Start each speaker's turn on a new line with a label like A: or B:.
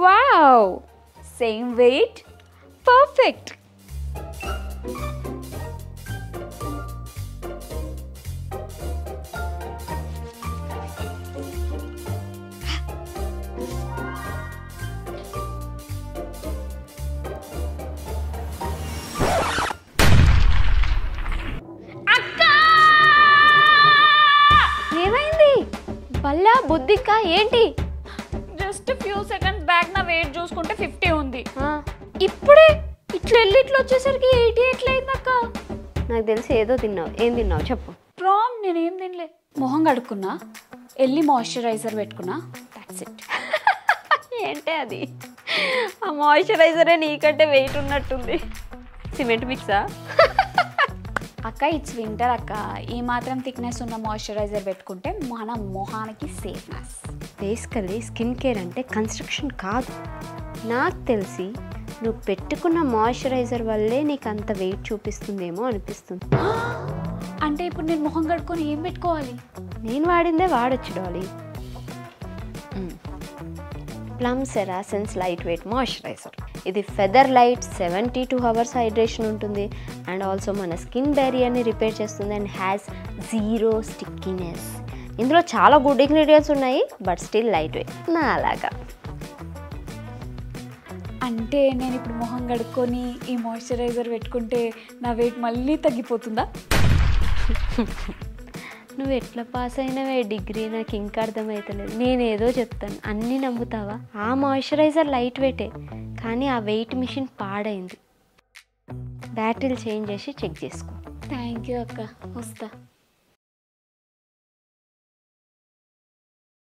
A: Wow! Same weight? Perfect! ఏమైంది బల్లా బుద్ధిక్క ఏంటి
B: just few seconds back నా వెయిట్ చూసుకుంటే 50 ఉంది
A: ఇప్పుడే ఇట్లా వెళ్ళి ఇట్లా వచ్చేసరికి 80 ఎట్లయింది అక్క
C: నాకు తెలిసి ఏదో తిన్నావు ఏం తిన్నావు చెప్పు
B: ప్రామ్ నేనేం తినలే మొహం కడుక్కున్నా వెళ్ళి మాయిశ్చరైజర్ పెట్టుకున్నా దట్స్ ఇట్
C: ఏంటే అది ఆ మాయిశ్చరైజరే నీకంటే వెయిట్ ఉన్నట్టుంది సిమెంట్ మిక్సా
B: అక్క ఇట్స్ వింటర్ అక్క ఈ మాత్రం థిక్నెస్ ఉన్న మాయిశ్చరైజర్ పెట్టుకుంటే మన మొహానికి సేఫ్నెస్
C: బేసికలీ స్కిన్ కేర్ అంటే కన్స్ట్రక్షన్ కాదు నాకు తెలిసి నువ్వు పెట్టుకున్న మాయిశ్చరైజర్ వల్లే నీకు అంత వెయిట్ చూపిస్తుందేమో అనిపిస్తుంది
B: అంటే ఇప్పుడు నేను మొహం కడుక్కొని ఏం పెట్టుకోవాలి
C: నేను వాడిందే వాడొచ్చు డాలీ ప్లమ్ సెరాసెన్స్ లైట్ వెయిట్ మాయిశ్చరైజర్ ఇది ఫెదర్ లైట్ 72 hours హైడ్రేషన్ ఉంటుంది అండ్ ఆల్సో మన స్కిన్ బ్యారియర్ని రిపేర్ చేస్తుంది అండ్ హ్యాస్ జీరో స్టిక్కీనెస్ ఇందులో చాలా గుడ్ ఇంగ్రీడియంట్స్ ఉన్నాయి బట్ స్టిల్ లైట్ వెయిట్ నా అలాగా
B: అంటే నేను ఇప్పుడు మొహం కడుక్కొని ఈ మాయిశ్చరైజర్ పెట్టుకుంటే నా వెయిట్ మళ్ళీ తగ్గిపోతుందా
C: నువ్వు ఎట్లా పాస్ అయినవే డిగ్రీ నాకు ఇంకా అర్థమవుతలేదు నేనేదో చెప్తాను అన్నీ నమ్ముతావా ఆ మాయిశ్చరైజర్ లైట్ వెయిటే కానీ ఆ వెయిట్ మిషన్ పాడైంది బ్యాటరీలు చేంజ్ చేసి చెక్ చేసుకో
B: థ్యాంక్ యూ అక్క వస్తా